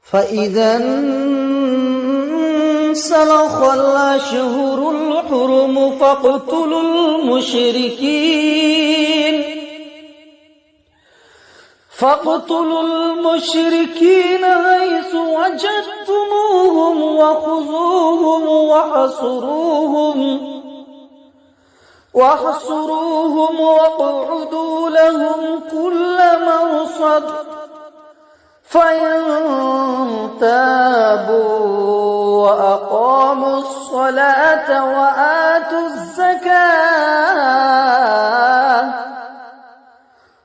فإذا انسلخ الأشهر الحرم فاقتلوا المشركين حيث وجدتموهم وخذوهم واحصروهم واقعدوا لهم كل مرصد فإن تابوا وأقاموا الصلاة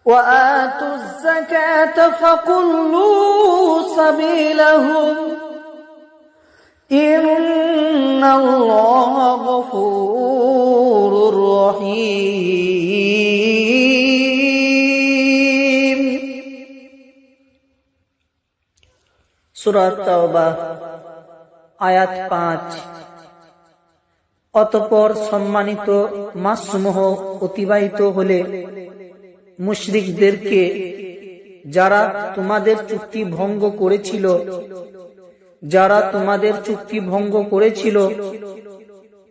وآتوا الزكاة فخلوا سبيلهم إن الله غفور رحيم। সূরা তাওবা আয়াত 5। অতঃপর সম্মানিত মাসসমূহ অতিবাহিত হলে মুশরিকদেরকে যারা তোমাদের চুক্তি ভঙ্গ করেছিল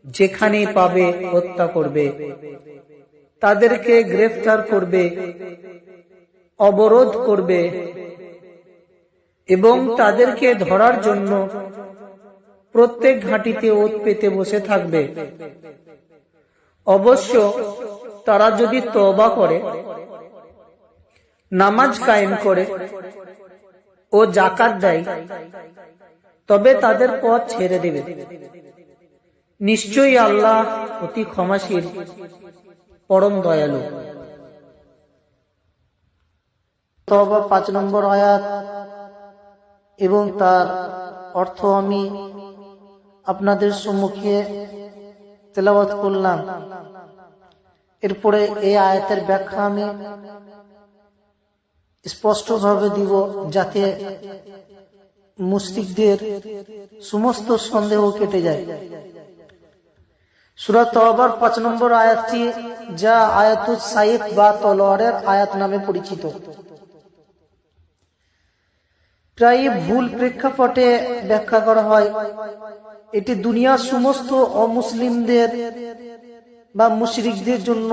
যেখানে পাবে হত্যা করবে, তাদেরকে গ্রেফতার করবে, অবরোধ করবে এবং তাদেরকে ধরার জন্য প্রত্যেক ঘাঁটিতে ওঁত পেতে বসে থাকবে। অবশ্য তারা যদি তওবা করে, নামাজ কায়েম করে ও যাকাত দেয় তবে তাদের পথ ছেড়ে দেবে। নিশ্চয়ই আল্লাহ অতি ক্ষমাশীল, পরম দয়ালু। তওবা 5 নম্বর আয়াত এবং তার অর্থ আমি আপনাদের সম্মুখে তেলাওয়াত করলাম। এরপরে এই আয়াতের ব্যাখ্যা আমি স্পষ্টভাবে দিব যাতে মুশরিকদের সমস্ত সন্দেহ কেটে যায়। সূরা তাওবার 5 নম্বর আয়াতটি, যা আয়াতুস সাইফ বা তলোয়ারের আয়াত নামে পরিচিত, প্রায় ভুল প্রেক্ষাপটে ব্যাখ্যা করা হয়। এটি দুনিয়ার সমস্ত অমুসলিমদের বা মুশরিকদের জন্য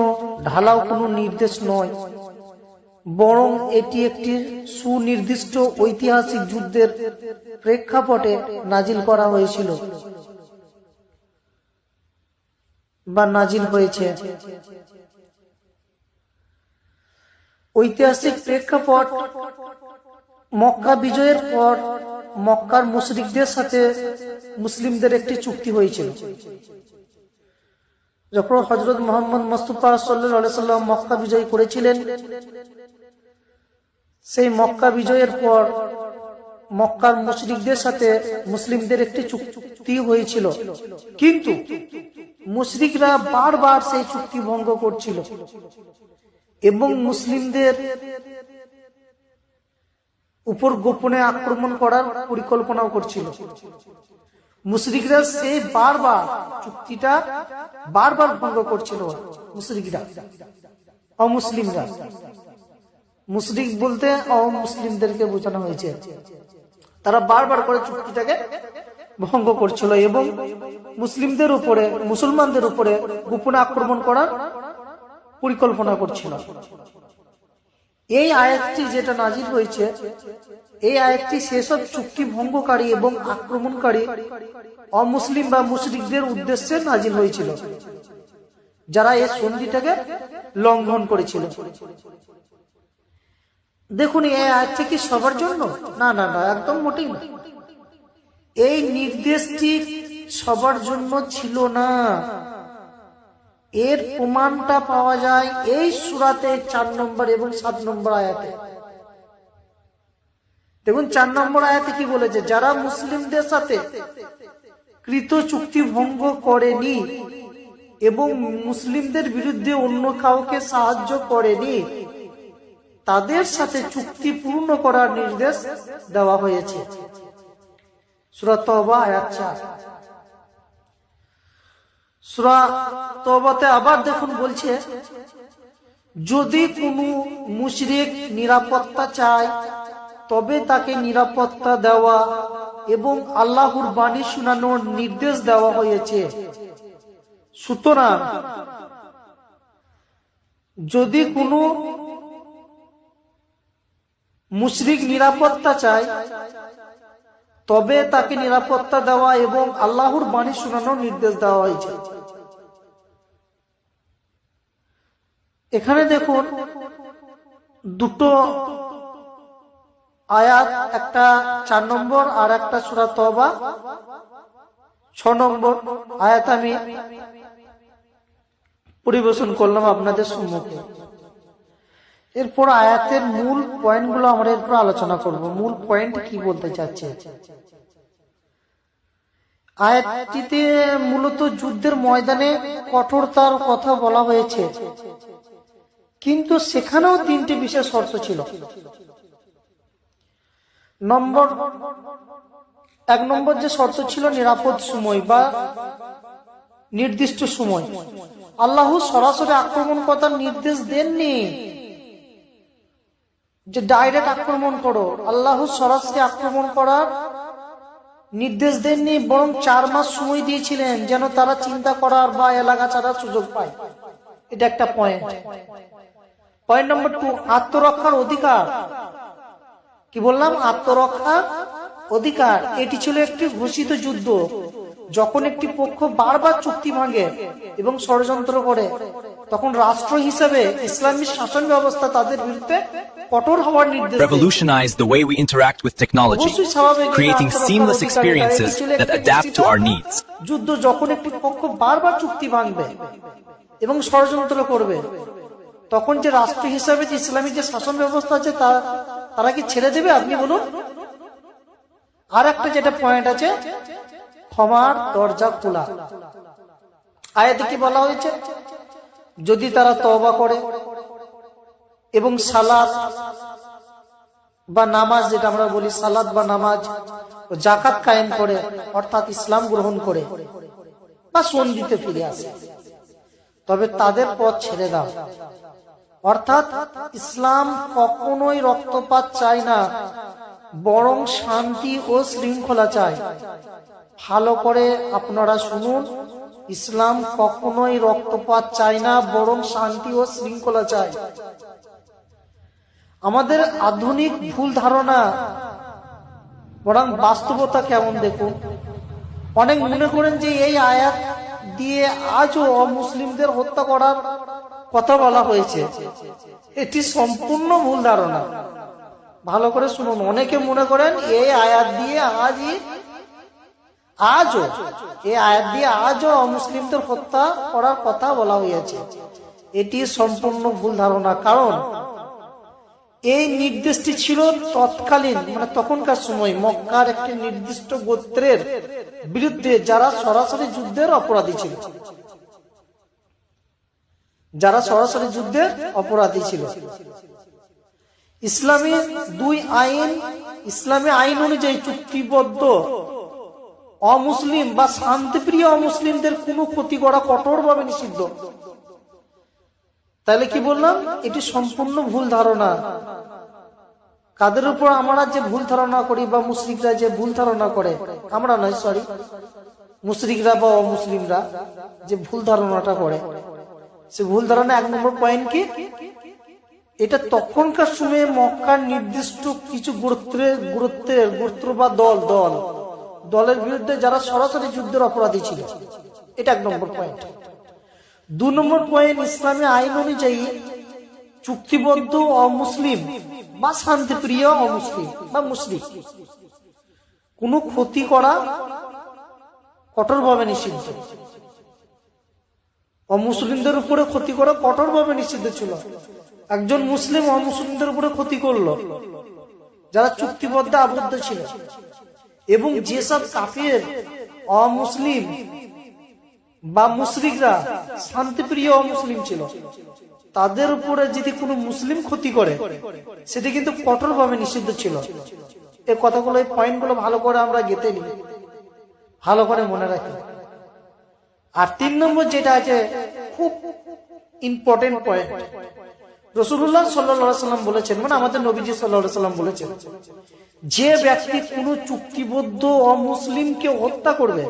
ঢালাও কোনো নির্দেশ নয়, বরং এটি একটি সুনির্দিষ্ট ঐতিহাসিক যুদ্ধের প্রেক্ষাপটে নাজিল করা হয়েছিল বা নাজিল হয়েছে। ঐতিহাসিক প্রেক্ষাপট মক্কা বিজয়ের পর মক্কার মুশরিকদের সাথে মুসলিমদের একটি চুক্তি হয়েছিল। যখন হযরত মুহাম্মদ মুস্তাফা সাল্লাল্লাহু আলাইহি সাল্লাম মক্কা বিজয় করেছিলেন, সেই মক্কা বিজয়ের পর মক্কার মুশরিকদের সাথে মুসলিমদের একটি চুক্তি হয়েছিল, কিন্তু মুশরিকরা বারবার সেই চুক্তি ভঙ্গ করছিল এবং মুসলিমদের উপর গোপনে আক্রমণ করার পরিকল্পনাও করছিল। মুশরিকরা সেই চুক্তিটা বারবার ভঙ্গ করছিল। মুশরিকরা, অমুসলিমরা, মুশরিক বলতে অমুসলিমদেরকে বোঝানো হয়েছে, তারা বারবার করে চুক্তিটাকে ভঙ্গ করছিল এবং মুসলিমদের উপরে, মুসলমানদের উপরে গোপনে আক্রমণ করার পরিকল্পনা করছিল। এই আয়াতটি যেটা নাজিল হয়েছে, এই আয়াতটি সেসব চুক্তি ভঙ্গকারী এবং আক্রমণকারী অমুসলিম বা মুশরিকদের উদ্দেশ্যে নাজিল হয়েছিল, যারা এই সন্ধিটাকে লঙ্ঘন করেছিল। দেখুন, এই আয়াতটি কি সবার জন্য? না না না, একদম মোটেই না। এই নির্দেশটি সবার জন্য ছিল না। এর প্রমাণটা পাওয়া যায় এই সূরাতে 4 নম্বর এবং 7 নম্বর আয়াতে। দেখুন 4 নম্বর আয়াতে কি বলেছে, যারা মুসলিমদের সাথে কৃত চুক্তি ভঙ্গ করেনি এবং মুসলিমদের বিরুদ্ধে অন্য কাউকে সাহায্য করেনি, তাদের সাথে চুক্তি পূর্ণ করার নির্দেশ দেওয়া হয়েছে। সূরা তাওবা আয়াত 4। সূরা তাওবাতে আবার দেখুন বলছে, যদি কোনো মুশরিক নিরাপত্তা চায় তবে তাকে নিরাপত্তা দেওয়া এবং আল্লাহর বাণী শোনানোর নির্দেশ দেওয়া হয়েছে। সুতরাং যদি কোনো মুশরিক নিরাপত্তা চায় তবে তাকে নিরাপত্তা দেওয়া এবং আল্লাহর বাণী শোনানোর নির্দেশ দেওয়া হয়েছে। এখানে দেখুন দুটো আয়াত, একটা 4 নম্বর আর একটা সূরা তওবা 6 নম্বর আয়াত আমি পরিবেশন করলাম আপনাদের সম্মুখে। এরপর আয়াতের মূল পয়েন্টগুলো আমরা এরপর আলোচনা করব। মূল পয়েন্ট কি বলতে চাচ্ছে আয়াতটিতে? মূলত যুদ্ধের ময়দানে কঠোরতার কথা বলা হয়েছে, কিন্তু সেখানেও 3টি বিশেষ শর্ত ছিল। 1 নম্বর যে শর্ত ছিল নিরাপদ সময় বা নির্দিষ্ট সময়। আল্লাহ সরাসরি আক্রমণ করার নির্দেশ দেননি যে ডাইরেক্ট আক্রমণ করো। আল্লাহ সরাসরি আক্রমণ করার নির্দেশ দেননি, বরং 4 মাস সময় দিয়েছিলেন যেন তারা চিন্তা করার বা এলাকা ছাড়ার সুযোগ পায়। এটা একটা পয়েন্ট। পয়েন্ট নম্বর 2, আত্মরক্ষার অধিকার। কি বললাম? আত্মরক্ষার অধিকার। এটি ছিল একটি ঘোষিত যুদ্ধ। যখন একটি পক্ষ বারবার চুক্তি ভাঙে এবং ষড়যন্ত্র করে, তখন রাষ্ট্র হিসেবে ইসলামী শাসন ব্যবস্থা তাদের বিরুদ্ধে কঠোর হওয়ার নির্দেশ দেয়। Revolutionize the way we interact with technology, creating seamless experiences that adapt to our needs. যুদ্ধ যখন একটি পক্ষ বারবার চুক্তি ভাঙবে এবং ষড়যন্ত্র করবে, তখন যে রাষ্ট্র হিসেবে যে ইসলামী যে শাসন ব্যবস্থা আছে তারা কি ছেড়ে দেবে? আপনি বলুন। আর একটা যেটা পয়েন্ট আছে, ক্ষমার দরজা খোলা। আয়াতে কি বলা হয়েছে? যদি তারা তওবা করে এবং সালাত বা নামাজ, যেটা আমরা বলি সালাত বা নামাজ ও যাকাত কায়েম করে, অর্থাৎ ইসলাম গ্রহণ করে বা সন্ধিতে ফিরে আসে, তবে তাদের পথ ছেড়ে দাও। অর্থাৎ ইসলাম কখনোই রক্তপাত চায় না, বরং শান্তি ও শৃঙ্খলা চায়। ভালো করে আপনারা শুনুন, ইসলাম কখনোই রক্তপাত চায় না, বরং শান্তি ও শৃঙ্খলা চায়। আমাদের আধুনিক ভুল ধারণা বরং বাস্তবতা কেমন দেখুন। অনেক মনে করেন যে এই আয়াত দিয়ে আজও অমুসলিমদের হত্যা করার কথা বলা হয়েছে। এটি সম্পূর্ণ ভুল ধারণা। ভালো করে শুনুন। অনেকে মনে করেন এই আয়াত দিয়ে আজও অমুসলিমদের হত্যা করার কথা বলা হয়েছে। এটি সম্পূর্ণ ভুল ধারণা। কারণ এই নির্দেশটি ছিল তৎকালীন, মানে তখনকার সময় মক্কার একটি নির্দিষ্ট গোত্রের বিরুদ্ধে যারা সরাসরি যুদ্ধের অপরাধী ছিল। ইসলামী 2 আইন, ইসলামী আইন অনুযায়ী চুক্তিবদ্ধ অমুসলিম বা শান্তিপ্রিয় অমুসলিমদের কোনো ক্ষতি করা কঠোরভাবে নিষিদ্ধ। তাহলে কি বললাম? এটি সম্পূর্ণ ভুল ধারণা। কাদের উপর আমরা যে ভুল ধারণা করি বা মুশরিকরা যে ভুল ধারণা করে, আমরা নয়, সরি, মুশরিকরা বা অমুসলিমরা যে ভুল ধারণাটা করে, সে ভুল ধারণা 1 নম্বর পয়েন্ট কি? এটা তখনকার সময়ে মক্কার নির্দিষ্ট কিছু গোত্র বা দলের বিরুদ্ধে যারা সরাসরি যুদ্ধের অপরাধী ছিল। এটা 1 নম্বর পয়েন্ট। 2 নম্বর পয়েন্ট, ইসলামী আইন অনুযায়ী চুক্তিবদ্ধ অমুসলিম বা শান্তিপ্রিয় অমুসলিম বা মুশরিক কোনো ক্ষতি করা কঠোরভাবে নিষিদ্ধ। অমুসলিমদের উপরে ক্ষতি করা কঠোরভাবে নিষিদ্ধ ছিল। একজন মুসলিম অমুসলিমদের উপরে ক্ষতি করলো যারা চুক্তিবদ্ধ আবদ্ধ ছিল, এবং যেসব কাফির অমুসলিম বা মুশরিকরা শান্তিপ্রিয় অমুসলিম ছিল, তাদের উপরে যদি কোনো মুসলিম ক্ষতি করে, সেটা কিন্তু কঠোরভাবে নিষিদ্ধ ছিল। এই কথাগুলো, এই পয়েন্টগুলো ভালো করে আমরা গেঁথে নিই, ভালো করে মনে রাখি। আর 3 নম্বর যেটা আছে, খুব ইম্পর্টেন্ট পয়েন্ট, রাসূলুল্লাহ সাল্লাল্লাহু আলাইহি সাল্লাম বলেছেন, মানে আমাদের নবীজি সাল্লাল্লাহু আলাইহি সাল্লাম বলেছেন, যে ব্যক্তি কোনো চুক্তিবদ্ধ অমুসলিমকে হত্যা করবে,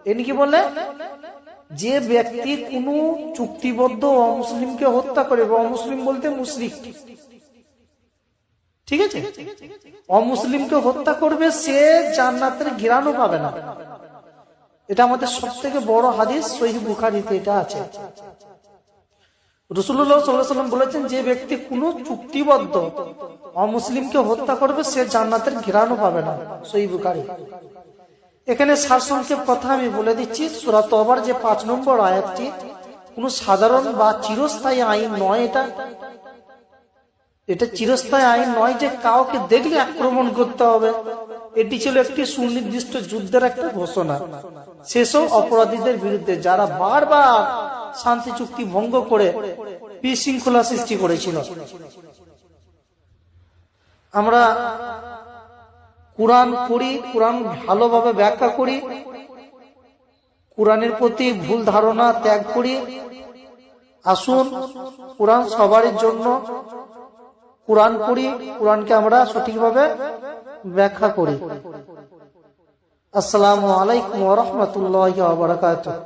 এনি কি বলে, যে ব্যক্তি কোনো চুক্তিবদ্ধ অমুসলিমকে হত্যা করবে, অমুসলিম বলতে মুশরিক, ঠিক আছে, অমুসলিমকে হত্যা করবে, সে জান্নাতের ঘ্রাণও পাবে না। এটা আমাদের সবথেকে বড় হাদিস, সহিহ বুখারীতে এটা আছে। রাসূলুল্লাহ সাল্লাল্লাহু আলাইহি ওয়াসাল্লাম বলেছেন, যে ব্যক্তি কোনো চুক্তিবদ্ধ অমুসলিমকে হত্যা করবে, সে জান্নাতের ঘ্রাণও পাবে না, সহিহ বুখারী। এখানে সারসংক্ষেপ কথা আমি বলে দিচ্ছি, সূরা তওবার যে 5 নম্বর আয়াতটি কোনো সাধারণ বা চিরস্থায়ী আইন নয়, এটা চিরস্থায়ী আইন নয় যে কাউকে দেখলে আক্রমণ করতে হবে। এটি ছিল একটি সুনির্দিষ্ট যুদ্ধের একটা ঘোষণা সেসব অপরাধীদের বিরুদ্ধে যারা বারবার শান্তি চুক্তি ভঙ্গ করে বিশৃঙ্খলা সৃষ্টি করেছিল। আমরা কোরআন পড়ি, কোরআন ভালোভাবে ব্যাখ্যা করি, কোরআনের প্রতি ভুল ধারণা ত্যাগ করি। আসুন কোরআন সবার জন্য, কোরআন পড়ি, কোরআনকে আমরা সঠিকভাবে ব্যাখ্যা করি। আসসালামু আলাইকুম ওয়া রাহমাতুল্লাহি ওয়া বারাকাতুহু।